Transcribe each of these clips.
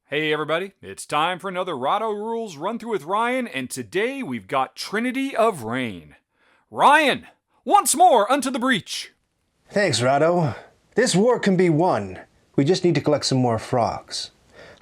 Hey everybody, it's time for another Rahdo Rules Run Through with Ryan, and today we've got Trinity of Rain. Ryan, once more unto the breach. Thanks, Rahdo. This war can be won. We just need to collect some more frogs.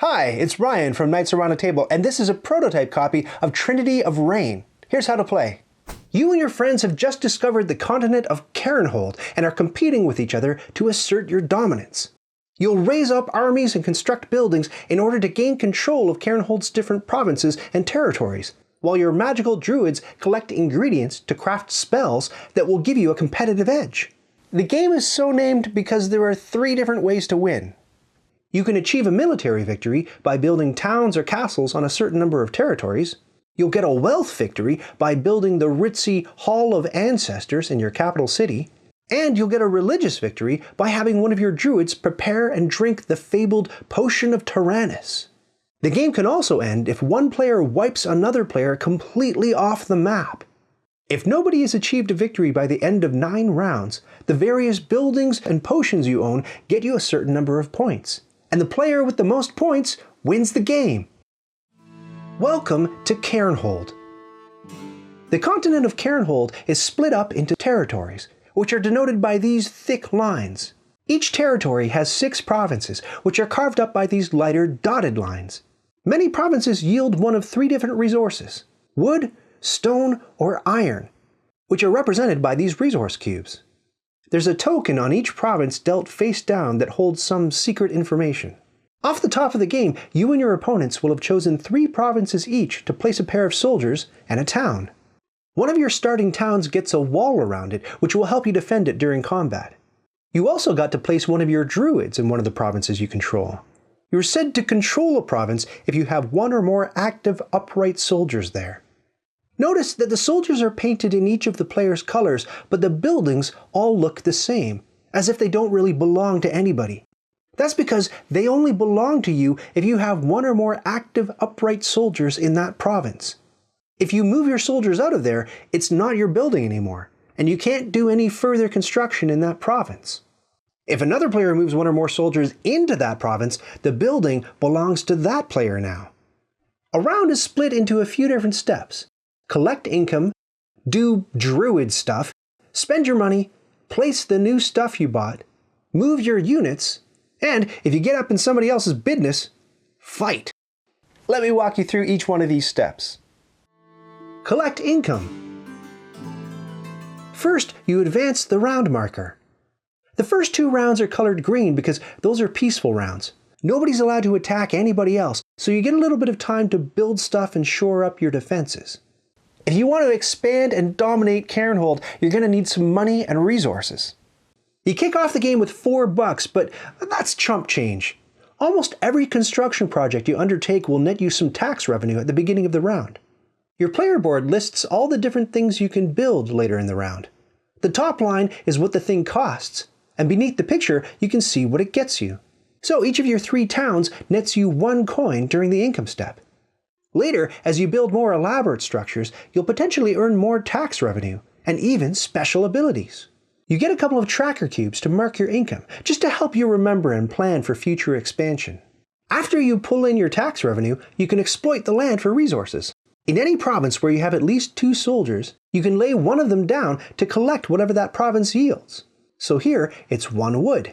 Hi, it's Ryan from Knights Around the Table, and this is a prototype copy of Trinity of Rain. Here's how to play. You and your friends have just discovered the continent of Cairnhold and are competing with each other to assert your dominance. You'll raise up armies and construct buildings in order to gain control of Cairnhold's different provinces and territories, while your magical druids collect ingredients to craft spells that will give you a competitive edge. The game is so named because there are 3 different ways to win. You can achieve a military victory by building towns or castles on a certain number of territories. You'll get a wealth victory by building the ritzy Hall of Ancestors in your capital city. And you'll get a religious victory by having one of your druids prepare and drink the fabled Potion of Tyrannus. The game can also end if one player wipes another player completely off the map. If nobody has achieved a victory by the end of 9 rounds, the various buildings and potions you own get you a certain number of points, and the player with the most points wins the game. Welcome to Cairnhold. The continent of Cairnhold is split up into territories, which are denoted by these thick lines. Each territory has 6 provinces, which are carved up by these lighter dotted lines. Many provinces yield one of 3 different resources: wood, stone, or iron, which are represented by these resource cubes. There's a token on each province dealt face down that holds some secret information. Off the top of the game, you and your opponents will have chosen 3 provinces each to place a pair of soldiers and a town. One of your starting towns gets a wall around it, which will help you defend it during combat. You also got to place one of your druids in one of the provinces you control. You're said to control a province if you have 1 or more active upright soldiers there. Notice that the soldiers are painted in each of the player's colors, but the buildings all look the same, as if they don't really belong to anybody. That's because they only belong to you if you have 1 or more active upright soldiers in that province. If you move your soldiers out of there, it's not your building anymore, and you can't do any further construction in that province. If another player moves 1 or more soldiers into that province, the building belongs to that player now. A round is split into a few different steps. Collect income, do druid stuff, spend your money, place the new stuff you bought, move your units, and if you get up in somebody else's business, fight. Let me walk you through each one of these steps. Collect income. First, you advance the round marker. The first 2 rounds are colored green because those are peaceful rounds. Nobody's allowed to attack anybody else, so you get a little bit of time to build stuff and shore up your defenses. If you want to expand and dominate Cairnhold, you're going to need some money and resources. You kick off the game with $4, but that's chump change. Almost every construction project you undertake will net you some tax revenue at the beginning of the round. Your player board lists all the different things you can build later in the round. The top line is what the thing costs, and beneath the picture you can see what it gets you. So each of your 3 towns nets you 1 coin during the income step. Later, as you build more elaborate structures, you'll potentially earn more tax revenue, and even special abilities. You get a couple of tracker cubes to mark your income, just to help you remember and plan for future expansion. After you pull in your tax revenue, you can exploit the land for resources. In any province where you have at least 2 soldiers, you can lay one of them down to collect whatever that province yields. So here, it's 1 wood.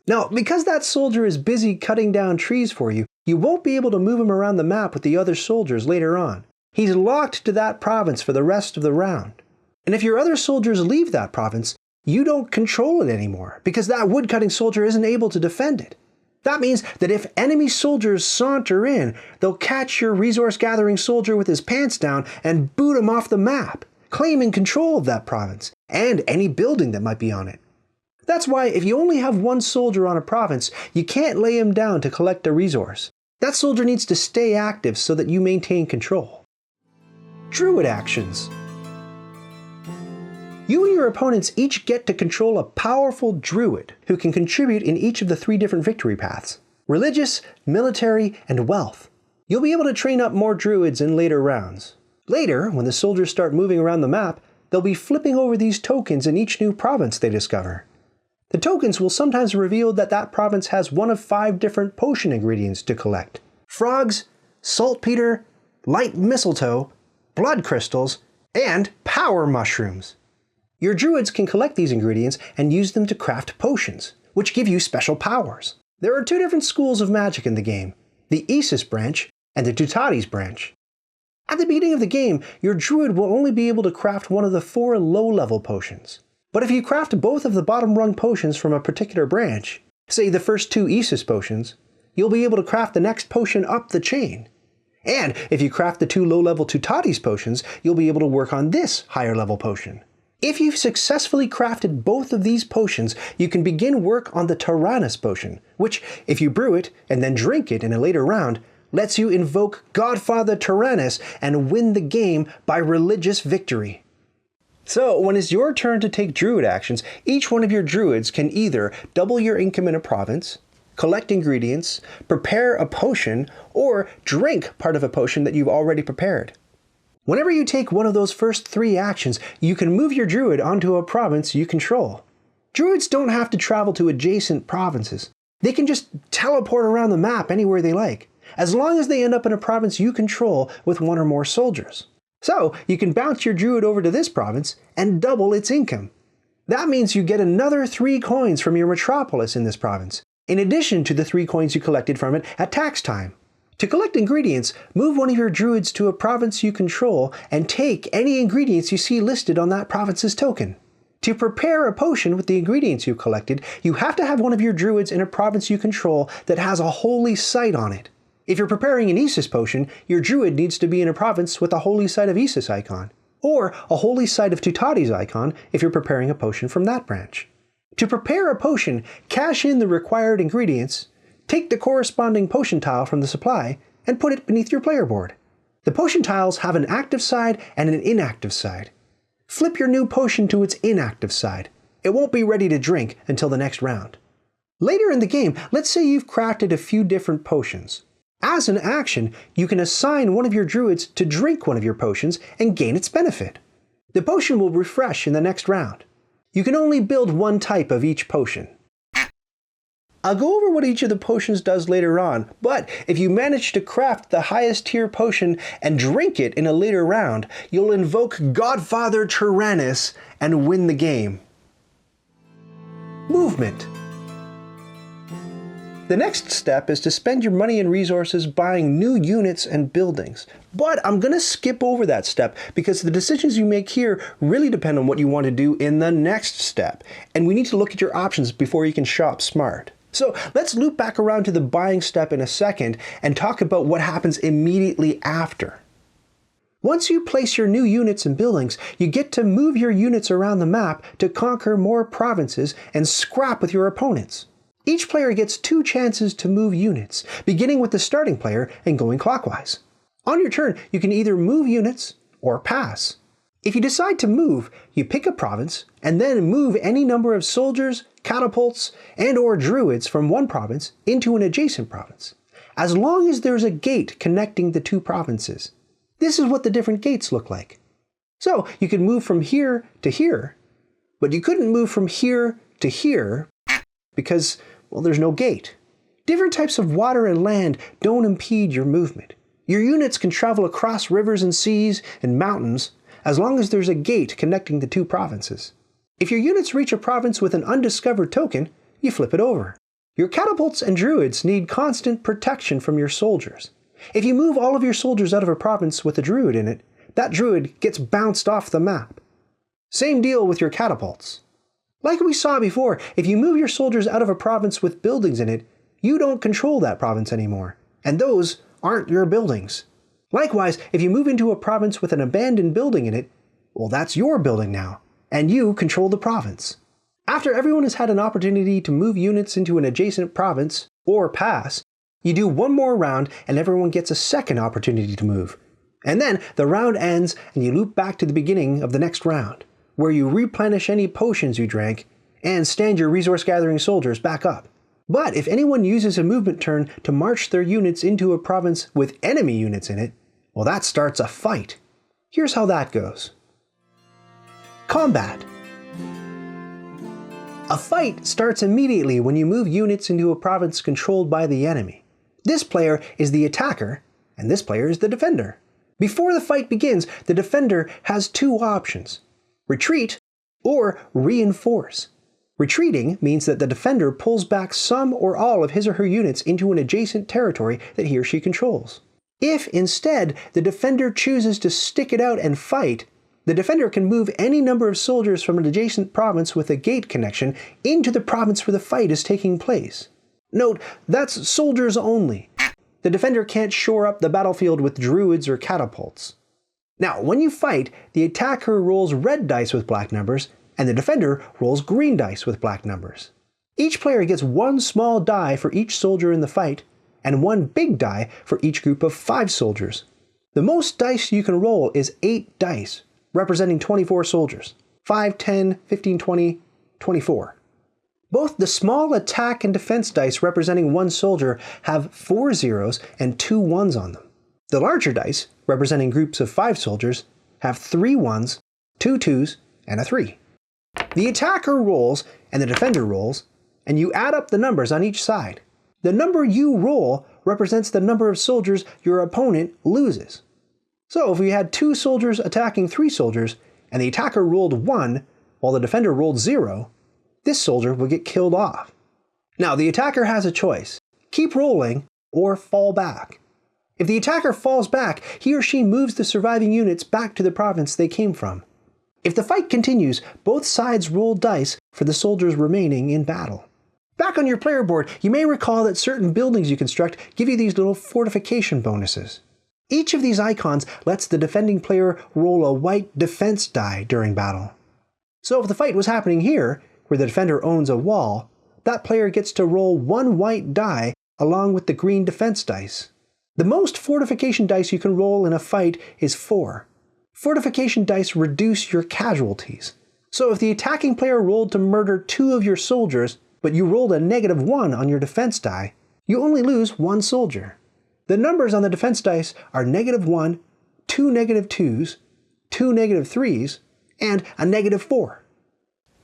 Now, because that soldier is busy cutting down trees for you, you won't be able to move him around the map with the other soldiers later on. He's locked to that province for the rest of the round. And if your other soldiers leave that province, you don't control it anymore, because that woodcutting soldier isn't able to defend it. That means that if enemy soldiers saunter in, they'll catch your resource-gathering soldier with his pants down and boot him off the map, claiming control of that province, and any building that might be on it. That's why if you only have 1 soldier on a province, you can't lay him down to collect a resource. That soldier needs to stay active so that you maintain control. Druid actions. You and your opponents each get to control a powerful druid who can contribute in each of the 3 different victory paths: religious, military, and wealth. You'll be able to train up more druids in later rounds. Later, when the soldiers start moving around the map, they'll be flipping over these tokens in each new province they discover. The tokens will sometimes reveal that that province has one of 5 different potion ingredients to collect: frogs, saltpeter, light mistletoe, blood crystals, and power mushrooms. Your druids can collect these ingredients and use them to craft potions, which give you special powers. There are 2 different schools of magic in the game: the Isis branch and the Tutatis branch. At the beginning of the game, your druid will only be able to craft one of the 4 low-level potions. But if you craft both of the bottom-rung potions from a particular branch, say the first 2 Isis potions, you'll be able to craft the next potion up the chain. And if you craft the 2 low-level Tutatis potions, you'll be able to work on this higher-level potion. If you've successfully crafted both of these potions, you can begin work on the Tyrannus potion, which, if you brew it and then drink it in a later round, lets you invoke Godfather Tyrannus and win the game by religious victory. So, when it's your turn to take druid actions, each one of your druids can either double your income in a province, collect ingredients, prepare a potion, or drink part of a potion that you've already prepared. Whenever you take one of those first 3 actions, you can move your druid onto a province you control. Druids don't have to travel to adjacent provinces. They can just teleport around the map anywhere they like, as long as they end up in a province you control with 1 or more soldiers. So, you can bounce your druid over to this province and double its income. That means you get another 3 coins from your metropolis in this province, in addition to the 3 coins you collected from it at tax time. To collect ingredients, move one of your druids to a province you control and take any ingredients you see listed on that province's token. To prepare a potion with the ingredients you've collected, you have to have one of your druids in a province you control that has a holy site on it. If you're preparing an Isis potion, your druid needs to be in a province with a holy site of Isis icon, or a holy site of Tutatis icon if you're preparing a potion from that branch. To prepare a potion, cash in the required ingredients, take the corresponding potion tile from the supply, and put it beneath your player board. The potion tiles have an active side and an inactive side. Flip your new potion to its inactive side. It won't be ready to drink until the next round. Later in the game, let's say you've crafted a few different potions. As an action, you can assign one of your druids to drink one of your potions and gain its benefit. The potion will refresh in the next round. You can only build 1 type of each potion. I'll go over what each of the potions does later on, but if you manage to craft the highest tier potion and drink it in a later round, you'll invoke Godfather Tyrannus and win the game. Movement. The next step is to spend your money and resources buying new units and buildings. But I'm going to skip over that step because the decisions you make here really depend on what you want to do in the next step, and we need to look at your options before you can shop smart. So let's loop back around to the buying step in a second and talk about what happens immediately after. Once you place your new units and buildings, you get to move your units around the map to conquer more provinces and scrap with your opponents. Each player gets 2 chances to move units, beginning with the starting player and going clockwise. On your turn, you can either move units or pass. If you decide to move, you pick a province and then move any number of soldiers, catapults, and/or druids from one province into an adjacent province, as long as there's a gate connecting the 2 provinces. This is what the different gates look like. So you could move from here to here, but you couldn't move from here to here because, well, there's no gate. Different types of water and land don't impede your movement. Your units can travel across rivers and seas and mountains as long as there's a gate connecting the 2 provinces. If your units reach a province with an undiscovered token, you flip it over. Your catapults and druids need constant protection from your soldiers. If you move all of your soldiers out of a province with a druid in it, that druid gets bounced off the map. Same deal with your catapults. Like we saw before, if you move your soldiers out of a province with buildings in it, you don't control that province anymore, and those aren't your buildings. Likewise, if you move into a province with an abandoned building in it, well, that's your building now, and you control the province. After everyone has had an opportunity to move units into an adjacent province, or pass, you do 1 more round and everyone gets a second opportunity to move. And then the round ends and you loop back to the beginning of the next round, where you replenish any potions you drank and stand your resource gathering soldiers back up. But if anyone uses a movement turn to march their units into a province with enemy units in it, well, that starts a fight. Here's how that goes. Combat. A fight starts immediately when you move units into a province controlled by the enemy. This player is the attacker, and this player is the defender. Before the fight begins, the defender has two options: retreat or reinforce. Retreating means that the defender pulls back some or all of his or her units into an adjacent territory that he or she controls. If, instead, the defender chooses to stick it out and fight, the defender can move any number of soldiers from an adjacent province with a gate connection into the province where the fight is taking place. Note, that's soldiers only. The defender can't shore up the battlefield with druids or catapults. Now, when you fight, the attacker rolls red dice with black numbers, and the defender rolls green dice with black numbers. Each player gets one small die for each soldier in the fight, and one big die for each group of 5 soldiers. The most dice you can roll is 8 dice, representing 24 soldiers. 5, 10, 15, 20, 24. Both the small attack and defense dice representing 1 soldier have 4 zeros and 2 ones on them. The larger dice, representing groups of 5 soldiers, have 3 ones, 2 twos, and a 3. The attacker rolls and the defender rolls, and you add up the numbers on each side. The number you roll represents the number of soldiers your opponent loses. So if we had 2 soldiers attacking 3 soldiers, and the attacker rolled 1 while the defender rolled 0, this soldier will get killed off. Now the attacker has a choice: keep rolling or fall back. If the attacker falls back, he or she moves the surviving units back to the province they came from. If the fight continues, both sides roll dice for the soldiers remaining in battle. Back on your player board, you may recall that certain buildings you construct give you these little fortification bonuses. Each of these icons lets the defending player roll a white defense die during battle. So if the fight was happening here, where the defender owns a wall, that player gets to roll 1 white die along with the green defense dice. The most fortification dice you can roll in a fight is 4. Fortification dice reduce your casualties. So if the attacking player rolled to murder 2 of your soldiers, but you rolled a -1 on your defense die, you only lose 1 soldier. The numbers on the defense dice are -1, 2 -2s, 2 -3s, and a -4.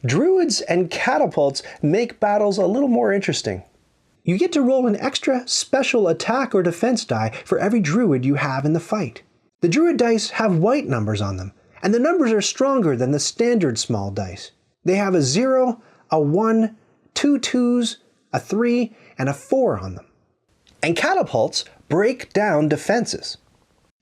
Druids and catapults make battles a little more interesting. You get to roll an extra special attack or defense die for every druid you have in the fight. The druid dice have white numbers on them, and the numbers are stronger than the standard small dice. They have a 0, a 1, 2 twos, a 3, and a 4 on them. And catapults break down defenses.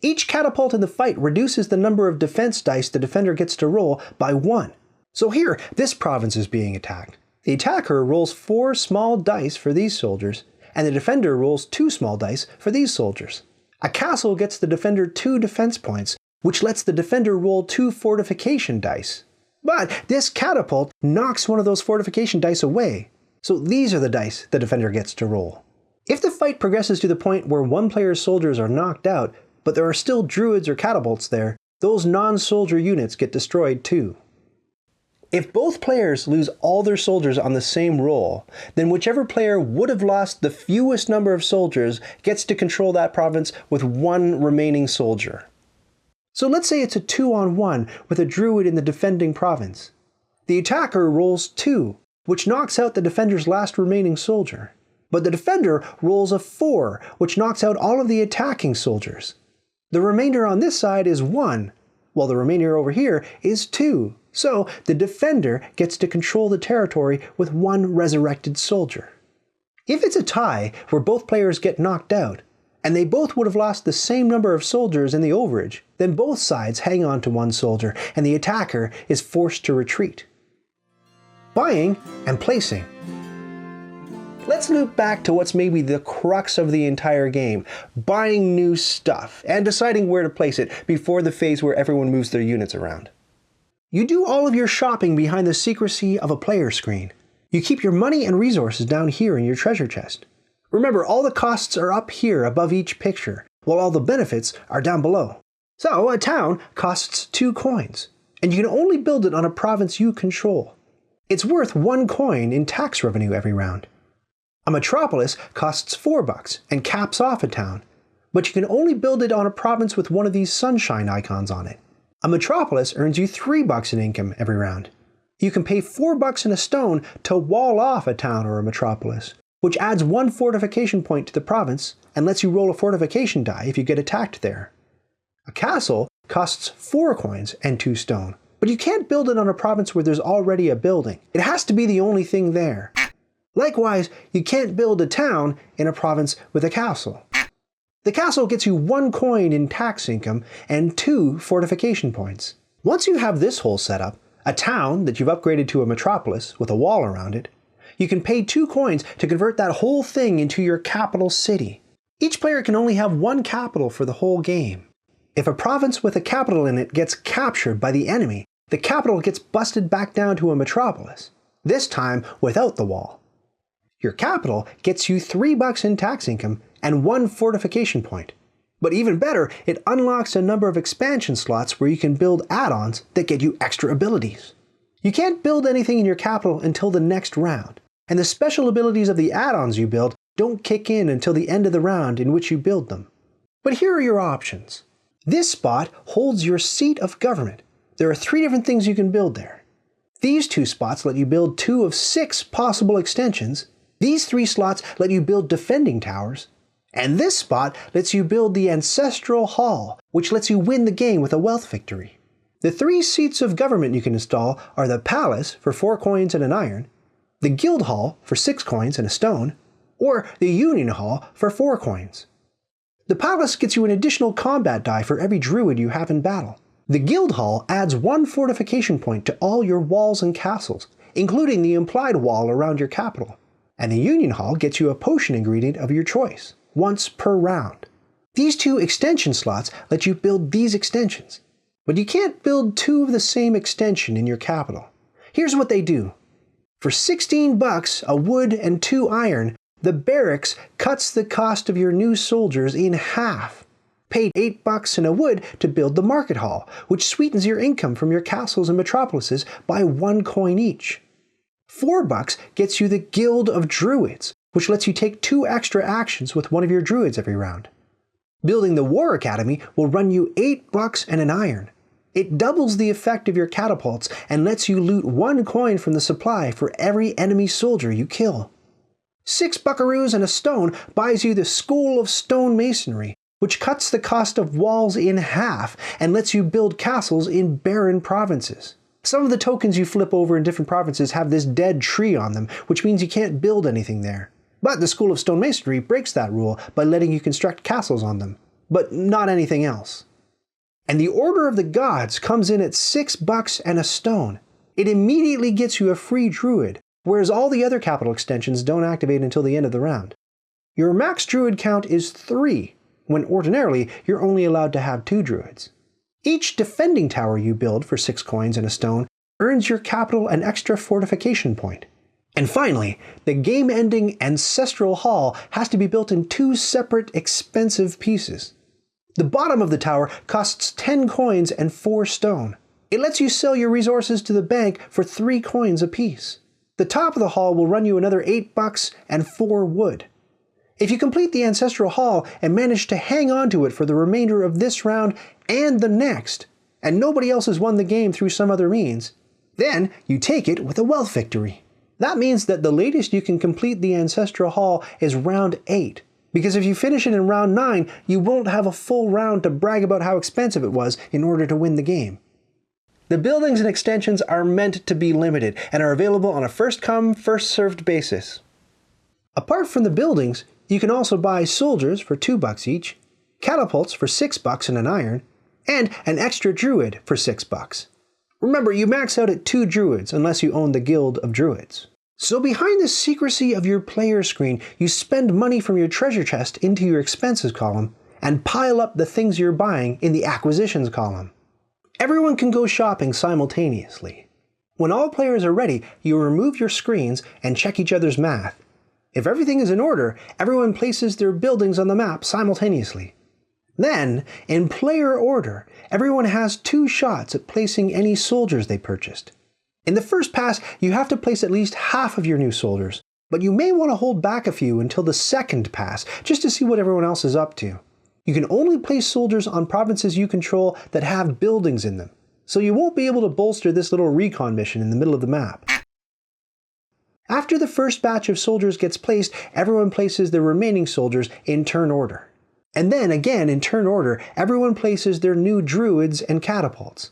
Each catapult in the fight reduces the number of defense dice the defender gets to roll by 1. So here, this province is being attacked. The attacker rolls 4 small dice for these soldiers, and the defender rolls 2 small dice for these soldiers. A castle gets the defender 2 defense points, which lets the defender roll 2 fortification dice. But this catapult knocks one of those fortification dice away, so these are the dice the defender gets to roll. If the fight progresses to the point where one player's soldiers are knocked out, but there are still druids or catapults there, those non-soldier units get destroyed too. If both players lose all their soldiers on the same roll, then whichever player would have lost the fewest number of soldiers gets to control that province with 1 remaining soldier. So let's say it's a 2-on-1 with a druid in the defending province. The attacker rolls 2, which knocks out the defender's last remaining soldier. But the defender rolls a 4, which knocks out all of the attacking soldiers. The remainder on this side is 1, while the remainder over here is 2. So the defender gets to control the territory with 1 resurrected soldier. If it's a tie where both players get knocked out, and they both would have lost the same number of soldiers in the overage, then both sides hang on to 1 soldier, and the attacker is forced to retreat. Buying and placing. Let's loop back to what's maybe the crux of the entire game: buying new stuff, and deciding where to place it before the phase where everyone moves their units around. You do all of your shopping behind the secrecy of a player screen. You keep your money and resources down here in your treasure chest. Remember, all the costs are up here above each picture, while all the benefits are down below. So a town costs 2 coins, and you can only build it on a province you control. It's worth 1 coin in tax revenue every round. A metropolis costs $4 and caps off a town, but you can only build it on a province with one of these sunshine icons on it. A metropolis earns you $3 in income every round. You can pay $4 and a stone to wall off a town or a metropolis, which adds 1 fortification point to the province and lets you roll a fortification die if you get attacked there. A castle costs 4 coins and 2 stone, but you can't build it on a province where there's already a building. It has to be the only thing there. Likewise, you can't build a town in a province with a castle. The castle gets you 1 coin in tax income and 2 fortification points. Once you have this whole setup, a town that you've upgraded to a metropolis with a wall around it, you can pay 2 coins to convert that whole thing into your capital city. Each player can only have 1 capital for the whole game. If a province with a capital in it gets captured by the enemy, the capital gets busted back down to a metropolis, this time without the wall. Your capital gets you $3 in tax income and 1 fortification point. But even better, it unlocks a number of expansion slots where you can build add-ons that get you extra abilities. You can't build anything in your capital until the next round, and the special abilities of the add-ons you build don't kick in until the end of the round in which you build them. But here are your options. This spot holds your seat of government. There are 3 different things you can build there. These 2 spots let you build 2 of 6 possible extensions. These 3 slots let you build defending towers. And this spot lets you build the Ancestral Hall, which lets you win the game with a wealth victory. The 3 seats of government you can install are the Palace for 4 coins and an iron, the Guild Hall for 6 coins and a stone, or the Union Hall for 4 coins. The Palace gets you an additional combat die for every druid you have in battle. The Guild Hall adds 1 fortification point to all your walls and castles, including the implied wall around your capital. And the Union Hall gets you a potion ingredient of your choice, once per round. These 2 extension slots let you build these extensions, but you can't build 2 of the same extension in your capital. Here's what they do. For $16, a wood and 2 iron, the barracks cuts the cost of your new soldiers in half. Pay $8 and a wood to build the market hall, which sweetens your income from your castles and metropolises by 1 coin each. $4 gets you the Guild of Druids, which lets you take 2 extra actions with one of your druids every round. Building the War Academy will run you $8 and an iron. It doubles the effect of your catapults and lets you loot 1 coin from the supply for every enemy soldier you kill. 6 buckaroos and a stone buys you the School of Stone Masonry, which cuts the cost of walls in half and lets you build castles in barren provinces. Some of the tokens you flip over in different provinces have this dead tree on them, which means you can't build anything there. But the School of Stone Masonry breaks that rule by letting you construct castles on them, but not anything else. And the Order of the Gods comes in at $6 and a stone. It immediately gets you a free druid, whereas all the other capital extensions don't activate until the end of the round. Your max druid count is 3, when ordinarily you're only allowed to have 2 druids. Each defending tower you build for 6 coins and a stone earns your capital an extra fortification point. And finally, the game-ending Ancestral Hall has to be built in 2 separate expensive pieces. The bottom of the tower costs 10 coins and 4 stone. It lets you sell your resources to the bank for 3 coins apiece. The top of the hall will run you another $8 and 4 wood. If you complete the Ancestral Hall and manage to hang on to it for the remainder of this round and the next, and nobody else has won the game through some other means, then you take it with a wealth victory. That means that the latest you can complete the Ancestral Hall is round 8, because if you finish it in round 9, you won't have a full round to brag about how expensive it was in order to win the game. The buildings and extensions are meant to be limited and are available on a first-come, first-served basis. Apart from the buildings, you can also buy soldiers for $2 each, catapults for $6 and an iron, and an extra druid for $6. Remember, you max out at 2 druids unless you own the Guild of Druids. So behind the secrecy of your player screen, you spend money from your treasure chest into your expenses column and pile up the things you're buying in the acquisitions column. Everyone can go shopping simultaneously. When all players are ready, you remove your screens and check each other's math. If everything is in order, everyone places their buildings on the map simultaneously. Then, in player order, everyone has 2 shots at placing any soldiers they purchased. In the first pass, you have to place at least half of your new soldiers, but you may want to hold back a few until the second pass, just to see what everyone else is up to. You can only place soldiers on provinces you control that have buildings in them, so you won't be able to bolster this little recon mission in the middle of the map. After the first batch of soldiers gets placed, everyone places their remaining soldiers in turn order. And then again in turn order, everyone places their new druids and catapults.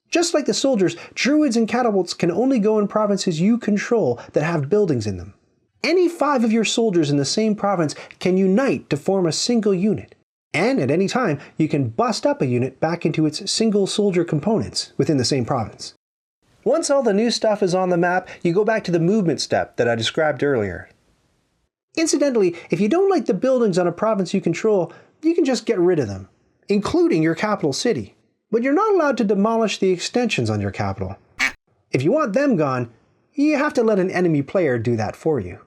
Just like the soldiers, druids and catapults can only go in provinces you control that have buildings in them. Any 5 of your soldiers in the same province can unite to form a single unit. And at any time, you can bust up a unit back into its single soldier components within the same province. Once all the new stuff is on the map, you go back to the movement step that I described earlier. Incidentally, if you don't like the buildings on a province you control, you can just get rid of them, including your capital city. But you're not allowed to demolish the extensions on your capital. If you want them gone, you have to let an enemy player do that for you.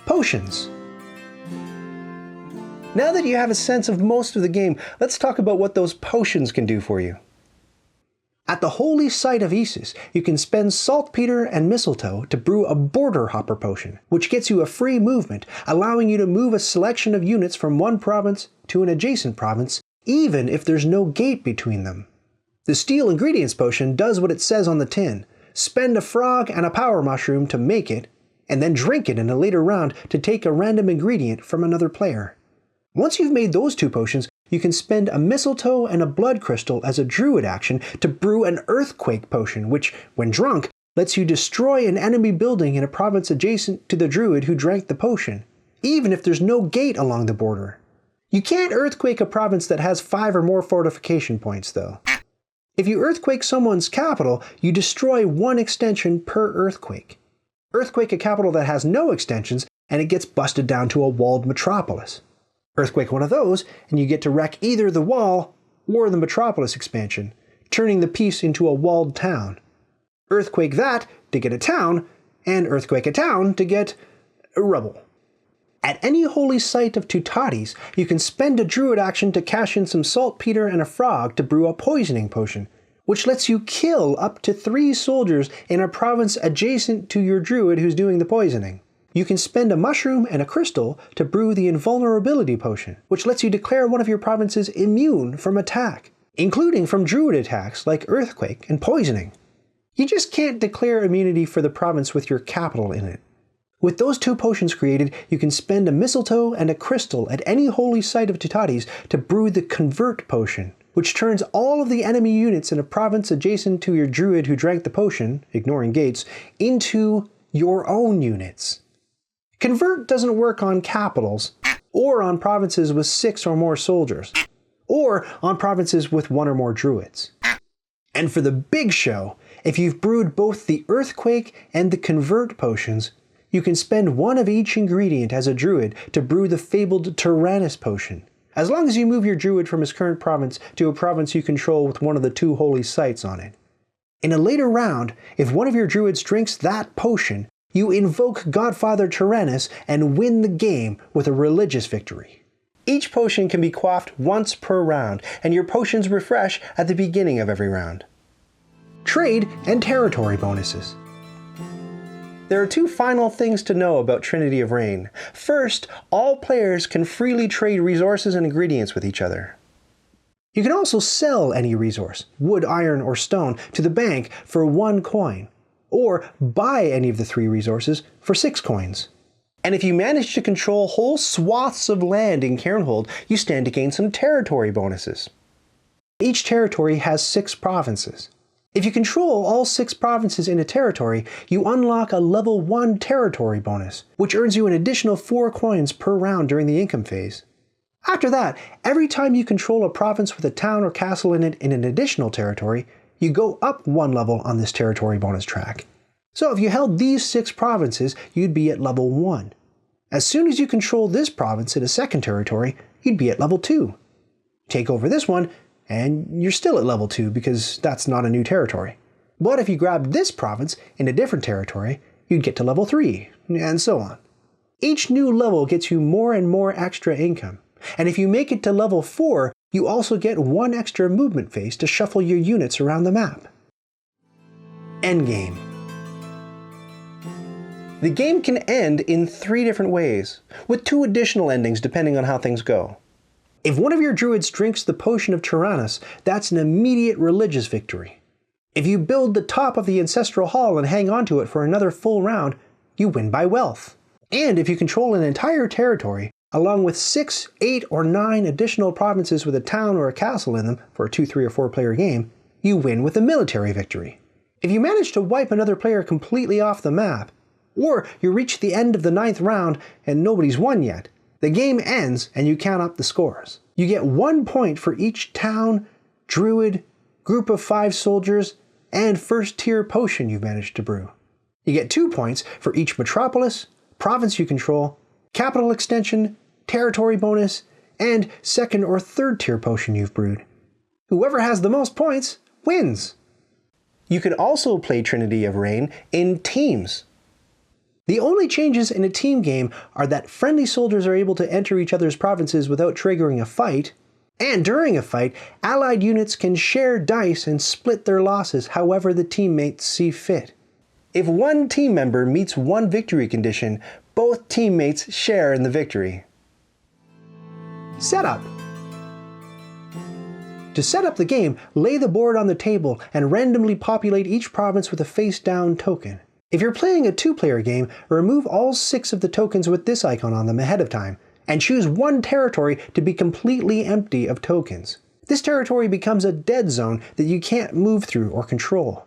Potions. Now that you have a sense of most of the game, let's talk about what those potions can do for you. At the holy site of Isis, you can spend saltpeter and mistletoe to brew a border hopper potion, which gets you a free movement, allowing you to move a selection of units from one province to an adjacent province, even if there's no gate between them. The steel ingredients potion does what it says on the tin. Spend a frog and a power mushroom to make it, and then drink it in a later round to take a random ingredient from another player. Once you've made those 2 potions, you can spend a mistletoe and a blood crystal as a druid action to brew an earthquake potion, which, when drunk, lets you destroy an enemy building in a province adjacent to the druid who drank the potion, even if there's no gate along the border. You can't earthquake a province that has 5 or more fortification points, though. If you earthquake someone's capital, you destroy 1 extension per earthquake. Earthquake a capital that has no extensions, and it gets busted down to a walled metropolis. Earthquake one of those, and you get to wreck either the wall or the metropolis expansion, turning the piece into a walled town. Earthquake that to get a town, and earthquake a town to get rubble. At any holy site of Tutatis, you can spend a druid action to cash in some saltpeter and a frog to brew a poisoning potion, which lets you kill up to 3 soldiers in a province adjacent to your druid who's doing the poisoning. You can spend a mushroom and a crystal to brew the invulnerability potion, which lets you declare one of your provinces immune from attack, including from druid attacks like earthquake and poisoning. You just can't declare immunity for the province with your capital in it. With those 2 potions created, you can spend a mistletoe and a crystal at any holy site of Tutatis to brew the convert potion, which turns all of the enemy units in a province adjacent to your druid who drank the potion, ignoring gates, into your own units. Convert doesn't work on capitals, or on provinces with 6 or more soldiers, or on provinces with 1 or more druids. And for the big show, if you've brewed both the earthquake and the convert potions, you can spend 1 of each ingredient as a druid to brew the fabled Tyrannus potion, as long as you move your druid from his current province to a province you control with one of the 2 holy sites on it. In a later round, if one of your druids drinks that potion, you invoke Godfather Tyrannus and win the game with a religious victory. Each potion can be quaffed once per round, and your potions refresh at the beginning of every round. Trade and territory bonuses. There are 2 final things to know about Trinity of Rain. First, all players can freely trade resources and ingredients with each other. You can also sell any resource, wood, iron, or stone, to the bank for 1 coin. Or buy any of the 3 resources for 6 coins. And if you manage to control whole swaths of land in Cairnhold, you stand to gain some territory bonuses. Each territory has 6 provinces. If you control all 6 provinces in a territory, you unlock a level 1 territory bonus, which earns you an additional 4 coins per round during the income phase. After that, every time you control a province with a town or castle in it in an additional territory, you go up 1 level on this territory bonus track. So if you held these 6 provinces, you'd be at level 1. As soon as you control this province in a second territory, you'd be at level 2. Take over this one, and you're still at level 2 because that's not a new territory. But if you grabbed this province in a different territory, you'd get to level 3, and so on. Each new level gets you more and more extra income, and if you make it to level 4, you also get 1 extra movement phase to shuffle your units around the map. Endgame. The game can end in 3 different ways, with 2 additional endings depending on how things go. If one of your druids drinks the potion of Tyrannus, that's an immediate religious victory. If you build the top of the ancestral hall and hang onto it for another full round, you win by wealth. And if you control an entire territory, along with 6, 8, or 9 additional provinces with a town or a castle in them for a 2, 3, or 4 player game, you win with a military victory. If you manage to wipe another player completely off the map, or you reach the end of the 9th round and nobody's won yet, the game ends and you count up the scores. You get 1 point for each town, druid, group of 5 soldiers, and first tier potion you've managed to brew. You get 2 points for each metropolis, province you control, capital extension, territory bonus, and 2nd or 3rd tier potion you've brewed. Whoever has the most points wins. You can also play Trinity of Rain in teams. The only changes in a team game are that friendly soldiers are able to enter each other's provinces without triggering a fight, and during a fight, allied units can share dice and split their losses however the teammates see fit. If one team member meets one victory condition, both teammates share in the victory. Setup. To set up the game, lay the board on the table and randomly populate each province with a face-down token. If you're playing a 2-player game, remove all 6 of the tokens with this icon on them ahead of time, and choose one territory to be completely empty of tokens. This territory becomes a dead zone that you can't move through or control.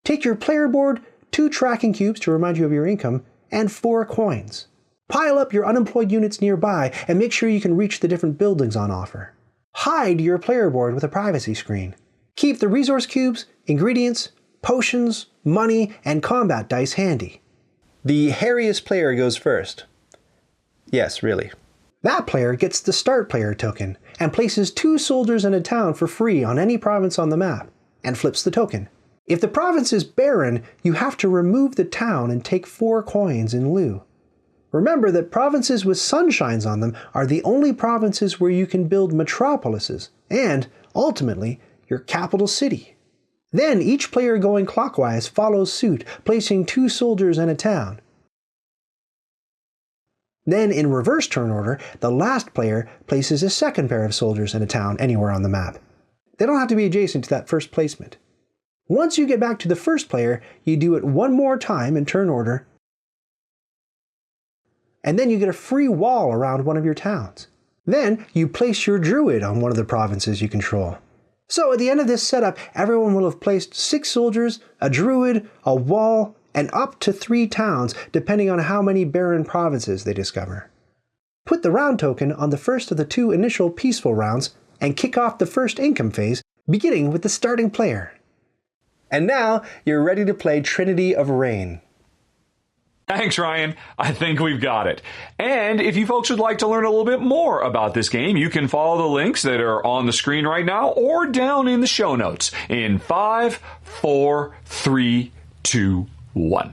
Take your player board, 2 tracking cubes to remind you of your income, and 4 coins. Pile up your unemployed units nearby and make sure you can reach the different buildings on offer. Hide your player board with a privacy screen. Keep the resource cubes, ingredients, potions, money, and combat dice handy. The hairiest player goes first. Yes, really. That player gets the start player token and places 2 soldiers in a town for free on any province on the map, and flips the token. If the province is barren, you have to remove the town and take 4 coins in lieu. Remember that provinces with sunshines on them are the only provinces where you can build metropolises, and, ultimately, your capital city. Then each player going clockwise follows suit, placing 2 soldiers in a town. Then in reverse turn order, the last player places a 2nd pair of soldiers in a town anywhere on the map. They don't have to be adjacent to that first placement. Once you get back to the first player, you do it 1 more time in turn order, and then you get a free wall around one of your towns. Then you place your druid on one of the provinces you control. So at the end of this setup, everyone will have placed 6 soldiers, a druid, a wall, and up to 3 towns, depending on how many barren provinces they discover. Put the round token on the first of the 2 initial peaceful rounds, and kick off the first income phase, beginning with the starting player. And now, you're ready to play Trinity of Rain. Thanks, Ryan. I think we've got it. And if you folks would like to learn a little bit more about this game, you can follow the links that are on the screen right now or down in the show notes in 5, 4, 3, 2, 1.